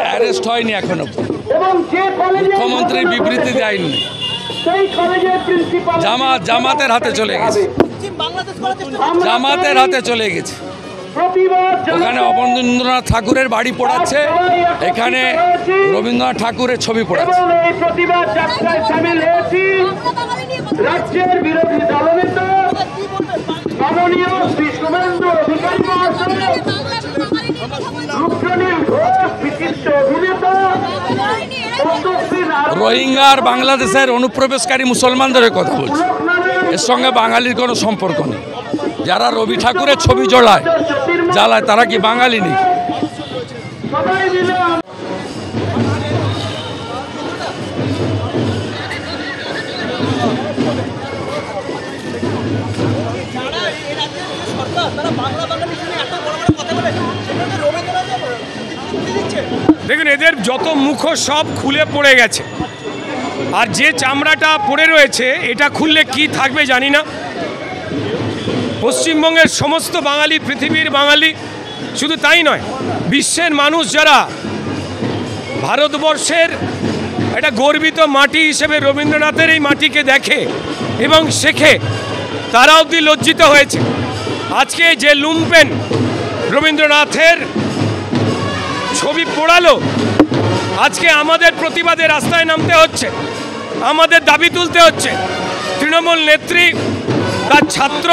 Arrest হয়নি এখনো, মুখ্যমন্ত্রীর বিবৃতি দেয়নি, জামাতের হাতে চলে গেছে, জামাতের হাতে চলে গেছে। ওখানে অবনীন্দ্রনাথ ঠাকুরের বাড়ি পোড়াচ্ছে, এখানে রবীন্দ্রনাথ ঠাকুরের ছবি পোড়াচ্ছে। রাজ্যের বিরোধী দলনেতা মাননীয় শ্রী শুভেন্দু অধিকারী মহাশয়, বিশিষ্ট অভিনেতা, রোহিঙ্গা আর বাংলাদেশের অনুপ্রবেশকারী মুসলমানদের কথা বলছে, এর সঙ্গে বাঙালির কোনো সম্পর্ক নেই। যারা রবি ঠাকুরের ছবি জ্বালায় তারা কি বাঙালি নেই? দেখুন, এদের যত মুখোশ সব খুলে পড়ে গেছে, আর যে চামড়াটা পড়ে রয়েছে এটা খুললে কি থাকবে জানি না। পশ্চিমবঙ্গের সমস্ত বাঙালি, পৃথিবীর বাঙালি, শুধু তাই নয়, বিশ্বের মানুষ যারা ভারতবর্ষের একটা গর্বিত মাটি হিসেবে রবীন্দ্রনাথের এই মাটিকে দেখে এবং শেখে, তারা অবধি লজ্জিত হয়েছে। আজকে যে লুম্পেন রবীন্দ্রনাথের ছবি পোড়ালো, আজকে আমাদের প্রতিবাদে রাস্তায় নামতে হচ্ছে, আমাদের দাবি তুলতে হচ্ছে। তৃণমূল নেত্রী, তার ছাত্র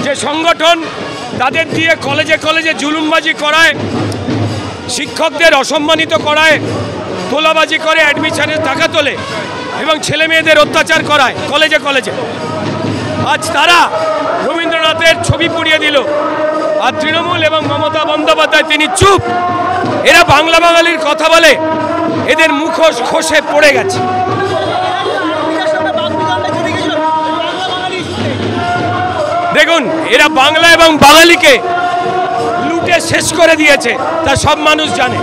যে সংগঠন, তাদের দিয়ে কলেজে কলেজে জুলুমবাজি করায়, শিক্ষকদের অসম্মানিত করায়, তোলাবাজি করে অ্যাডমিশনের টাকা তোলে এবং ছেলে মেয়েদের অত্যাচার করায় কলেজে কলেজে। আজ তারা রবীন্দ্রনাথের ছবি পুড়িয়ে দিল, আর তৃণমূল এবং মমতা বন্দ্যোপাধ্যায় তিনি চুপ। এরা বাংলা বাঙালির কথা বলে, এদের মুখোশ খসে পড়ে গেছে। দেখুন, এরা বাংলা এবং বাঙালিকে লুটে শেষ করে দিয়েছে, তা সব মানুষ জানে।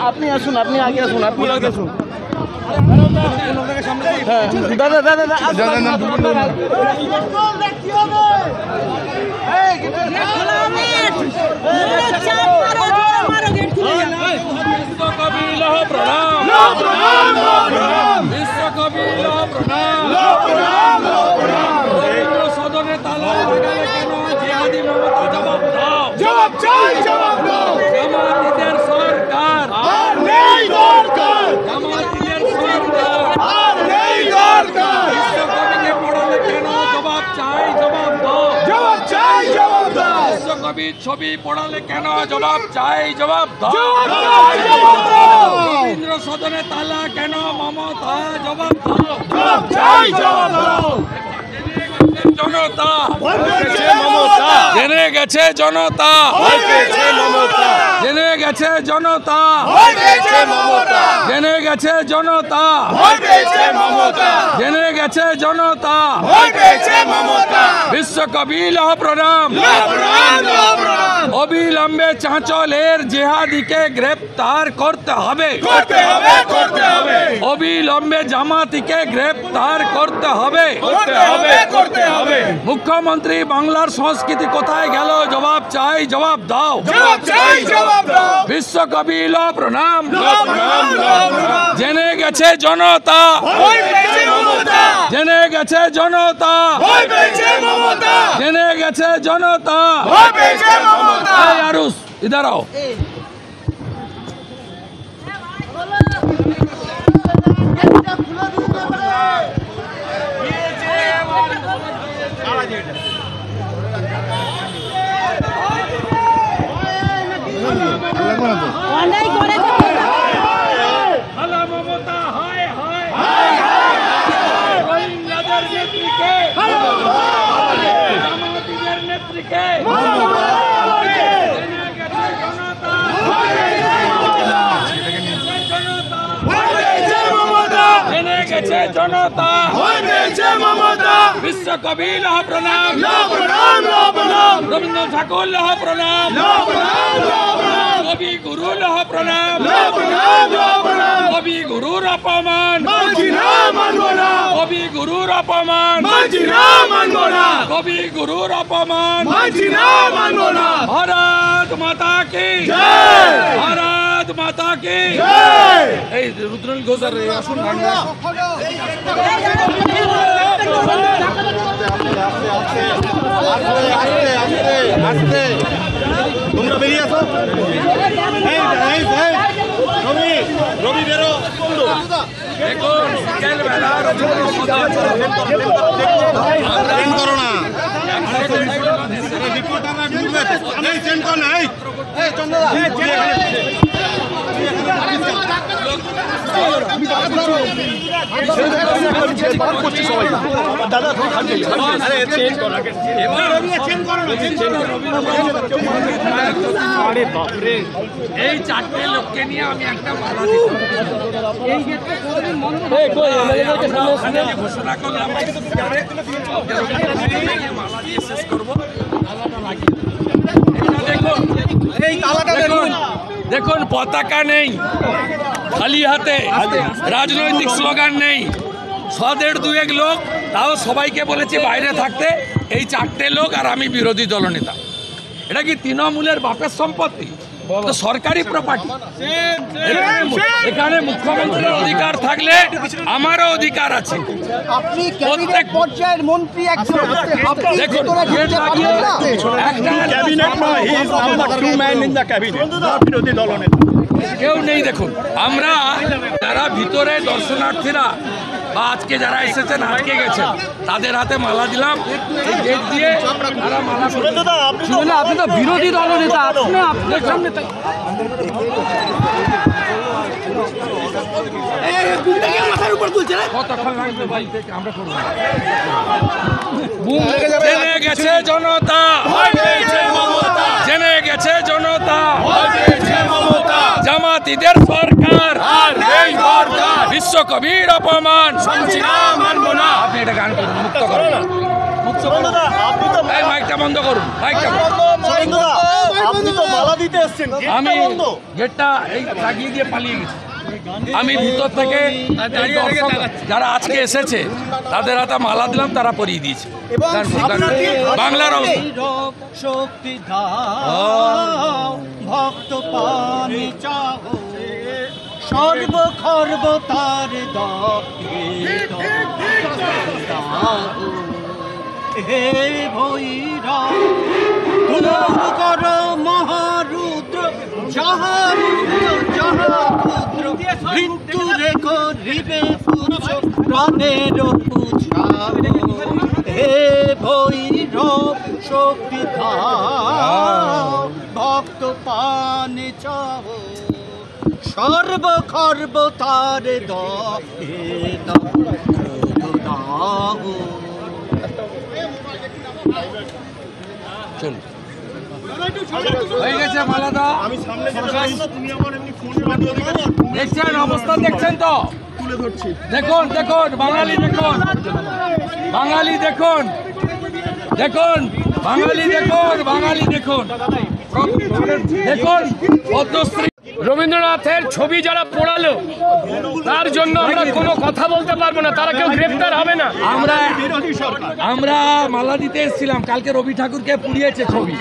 আপনি আসুন, আপনি আগে আসুন, আপনি আগে আসুন। হ্যাঁ দাদা দাদা ছবি পড়ালে কেন জবাব চাই, জবাব দাও। রবীন্দ্র সদনে তালা কেন মমতা, জবাব দাও। জনতা জেনে গেছে, জনতা জেনে গেছে, জনতা জেনে গেছে, জনতা জেনে গেছে, জনতা বিশ্বকবি লহ প্রণাম। অবিলম্বে চাঁচলের জেহাদিকে গ্রেপ্তার করতে হবে, অবিলম্বে জামাতিকে গ্রেপ্তার করতে হবে। মুখ্যমন্ত্রী, বাংলার সংস্কৃতি কোথায় গেল, জবাব চাই, জবাব দাও। বিশ্বকবি লহ প্রণাম। জেনে গেছে জনতা, জেনে গেছে জনতা, জেনে গেছে জনতা। আরুষ ইধার आओ। অনেক করে হালা মমতা, হায় জনতা, বিশ্বকবি লহ প্রণাম, রবীন্দ্র ঠাকুর লহ প্রণাম, কবি গুরু লহ প্রণাম, কবি গুরুর অপমান, কবি গুরুর অপমান, কবি গুরুর অপমান, ভারত মাতা কি ভারত মাতা কি। এই রুদ্রনীল ঘোষার আসুন তোমরা বেরিয়ে আসো। রবি বেরো। দেখুন বিকেলবেলা করো না এই চারটে লোককে নিয়ে আমি একটা মালা ঘোষণা করলাম, মালা দিয়ে শেষ করবো। দেখুন পতাকা নেই, খালি হাতে, রাজনৈতিক স্লোগান নেই, 100-150 লোক, তাও সবাইকে বলেছে বাইরে থাকতে। এই চারটে লোক আর আমি বিরোধী দলনেতা। এটা কি তৃণমূলের বাপের সম্পত্তি? তো সরকারি প্রপার্টি। এখানে মুখ্যমন্ত্রীর অধিকার থাকলে আমারও অধিকার আছে। প্রত্যেক পর্যায়ের মন্ত্রী দেখুন কেউ নেই। দেখুন আমরা যারা ভিতরে দর্শনার্থীরা বা আজকে যারা এসেছেন আটকে গেছেন তাদের হাতে মালা দিলাম। এই গেট দিয়ে তারা মালা আপনি তো বিরোধী দলনেতা, আপনার সামনে জেনে গেছে জনতা, জেনে গেছে জনতা, জামাতিদের সরকার, বিশ্বকবির অপমান, আপনি এটা গান করুন, মুক্ত করুন, মাইকটা বন্ধ করুন, মাইকটা। আমি গেটটা এই লাগিয়ে দিয়ে পালিয়ে গেছি। আমি ভিতর থেকে যারা আজকে এসেছে তাদের হাতে মালা দিলাম, তারা পরিয়ে দিয়েছে। বাংলার শক্তি ভক্ত পানি চাও, সর্বখর্ব তার হে ভৈরব কর মহারুদ্র, যাহা ক্ষুদ্র মৃত্যুরে করিবে পুছ প্রাণের পুছা। হে ভৈরব শক্তি ভক্ত পানে চাও, সর্বখর্ব তার চল হয়ে গেছে মালাদা। দেখছেন অবস্থা, দেখছেন তো, দেখুন দেখুন বাঙালি, দেখুন বাঙালি, দেখুন দেখুন বাঙালি, দেখুন বাঙালি, দেখুন দেখুন পদ্মশ্রী রবীন্দ্রনাথের ছবি যারা পোড়ালো তার জন্য আমরা কোনো কথা বলতে পারবো না, তারা কেউ গ্রেফতার হবে না। আমরা মালা দিতে এসেছিলাম, কালকে রবি ঠাকুরকে পুড়িয়েছে ছবি।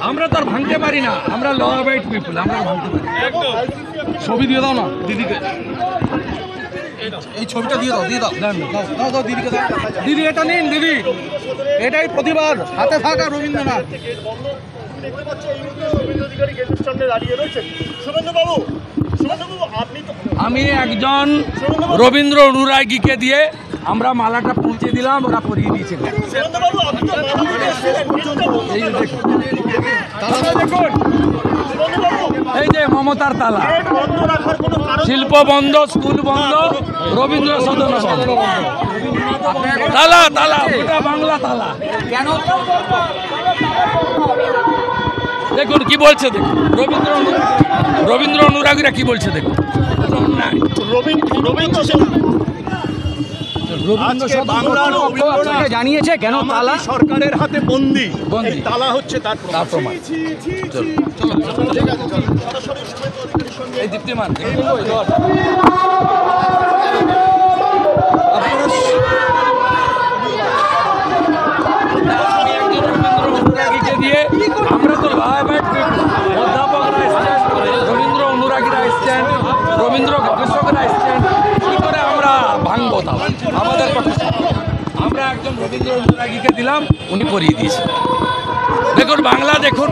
আমরা তো আর ভাঙতে পারি না, আমরা ল অ্যাবাইড পিপল, আমরা ভাঙতে পারি। ছবি দিয়ে দাও না দিদিকে, এই ছবিটা দিয়ে দাও, দিয়ে দাও, দাও দাও দিদিকে দাও। দিদি এটা নিন, দিদি এটাই প্রতিবাদ, হাতে থাকা রবীন্দ্রনাথ। আমি একজন রবীন্দ্র অনুরাগীকে দিয়ে আমরা মালাটা পৌঁছে দিলাম, ওরা পরিয়ে দিয়েছে। এই যে মমতার তালা, শিল্প বন্ধ, স্কুল বন্ধ, রবীন্দ্র সদন বন্ধ, তালা তালা, ওটা বাংলা তালা। কেন দেখুন কি বলছে, দেখুন রবীন্দ্র অনুরাগীরা কি বলছে দেখুন। আজকে বাংলার আপনাকে জানিয়েছে কেন তালা সরকারের হাতে বন্দি, বন্দী। এই তালা হচ্ছে তার তার প্রমাণ। চলো, ঠিক আছে, চলো। সরাসরি শুভেন্দু অধিকারীর সঙ্গে এই দীপ্তিমান দিয়ে আমরা তো অধ্যাপকরা এসছেন, রবীন্দ্র অনুরাগীরা এসছেন, রবীন্দ্র গবেষকরা এসছেন, কি করে আমরা ভাঙবো? তাও আমাদের কথা আমরা একজন রবীন্দ্র অনুরাগীকে দিলাম, উনি পড়িয়ে দিয়েছেন। দেখুন বাংলা, দেখুন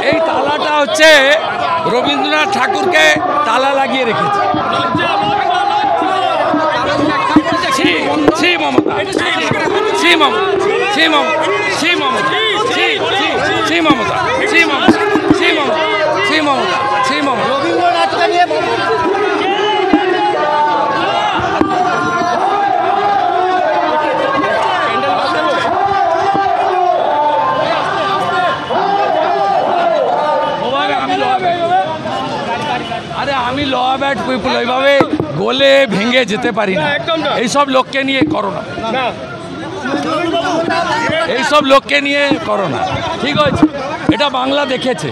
এই তালাটা হচ্ছে রবীন্দ্রনাথ ঠাকুরকে তালা লাগিয়ে রেখেছে। শ্রী মমতা, শ্রী মমতা, শ্রী মমতা, শ্রী মমতা, শ্রী মমতা, শ্রী মমতা, শ্রী মমতা, শ্রী মমতা, শ্রী মমতা। রবীন্দ্রনাথকে নিয়ে আরে আমি ল অ্যাবাইড পিপল, ওইভাবে গোলে ভেঙে যেতে পারি না। এইসব লোককে নিয়ে করো না, এইসব লোককে নিয়ে করো না, ঠিক আছে? এটা বাংলা দেখেছে।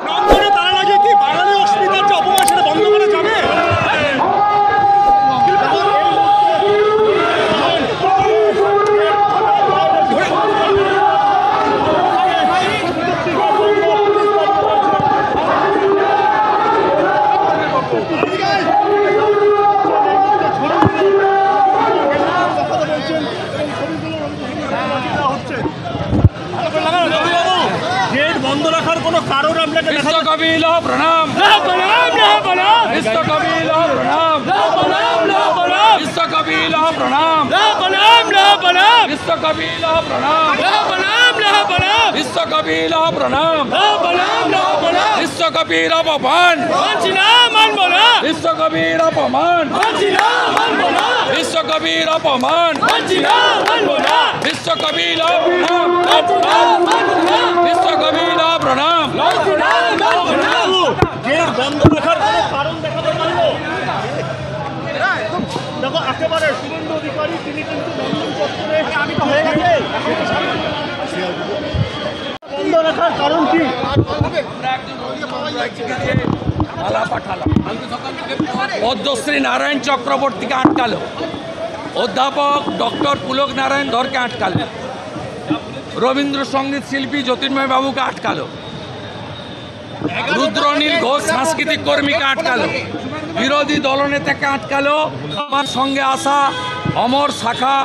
রংপুরে তালা লাগিয়ে কি বাঙালি অস্মিতার যে অপমান সেটা বন্ধ করা যাবে? গেট বন্ধ রাখার কোনো কারণ আপনাকে দেখা বিশ্বকবি লহ প্রণাম, বিশ্বকবি লহ প্রণাম, বিশ্বকবি লহ প্রণাম, বিশ্বকবি লহ প্রণাম, বিশ্বকবি লহ প্রণাম, বিশ্বকবির অপমান, বিশ্বকবির অপমান, বিশ্বকবির অপমান, বিশ্বকবি লহ প্রণাম, বিশ্বকবি লহ প্রণাম। গেট বন্ধ রাখার কোনো কারণ দেখাতে পারলো? দেখো একেবারে শুভেন্দু অধিকারী তিনি কিন্তু নন্দন চত্বরে আমি তো হয়ে গেছে বন্ধ রাখার কারণ কি? মালা পাঠালাম, পদ্মশ্রী নারায়ণ চক্রবর্তীকে আটকালো, অধ্যাপক ডক্টর পুলক নারায়ণ ধরকে আটকালো, রবীন্দ্রসঙ্গীত শিল্পী জ্যোতির্ময় বাবুকে আটকালো, রুদ্রনীল ঘোষ সাংস্কৃতিক কর্মীকে আটকালো, বিরোধী দলনেতাকে আটকালো, আমার সঙ্গে আসা অমর শাখা,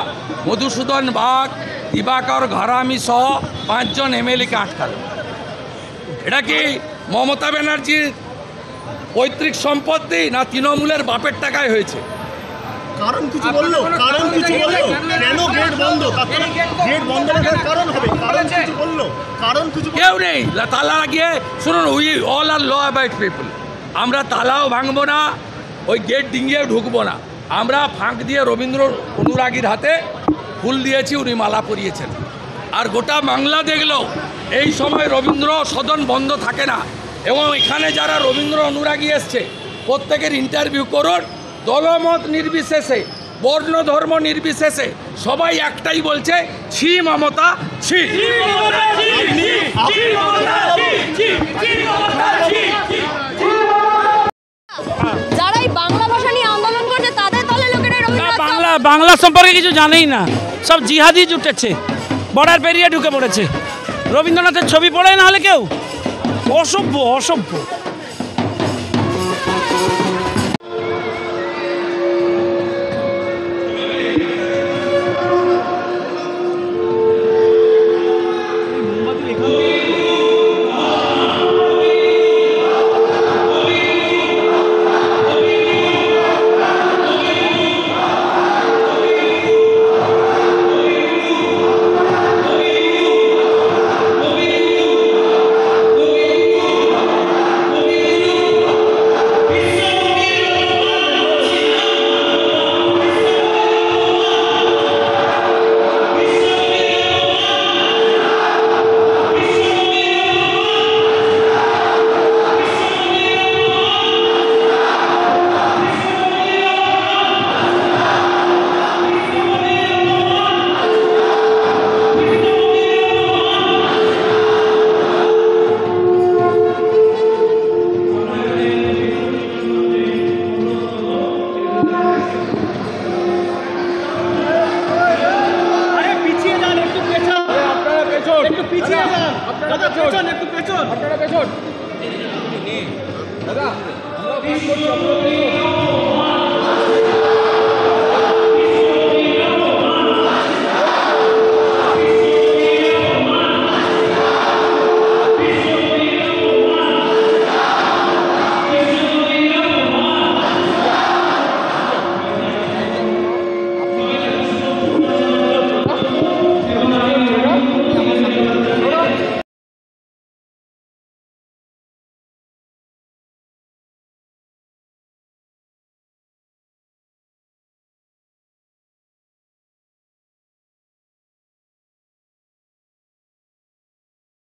মধুসূদন বাগ, দিবাকর ঘরামি সহ 5 জন এমএলএকে আটকালো। এটা কি মমতা ব্যানার্জির পৈতৃক সম্পত্তি না তৃণমূলের বাপের টাকায় হয়েছে? কারণ কিছু বললো? কারণ কিছু বললো? কেন গেট বন্ধ? গেট বন্ধ রাখার কারণ হবে? কারণ কিছু বললো? কারণ কিছু কেউ নেই, তালা লাগিয়ে শুনুন, we all are law abide people. আমরা তালাও ভাঙবো না, ওই গেট ডিঙিয়ে ঢুকবো না। আমরা ফাঁক দিয়ে রবীন্দ্র অনুরাগীর হাতে ফুল দিয়েছি, উনি মালা পরিয়েছেন। আর গোটা বাংলা দেখলো এই সময় রবীন্দ্র সদন বন্ধ থাকে না, এবং এখানে যারা রবীন্দ্র অনুরাগী এসছে প্রত্যেকের ইন্টারভিউ করুন, দলমত নির্বিশেষে, বর্ণ ধর্ম নির্বিশেষে সবাই একটাই বলছে, ছি মমতা ছি। যারা এই বাংলা ভাষা নিয়ে আন্দোলন বাংলা সম্পর্কে কিছু জানেই না, সব জিহাদি জুটেছে, বর্ডার পেরিয়ে ঢুকে পড়েছে। রবীন্দ্রনাথের ছবি পড়ে না হলে কেউ? অসভ্য অসভ্য। দাদা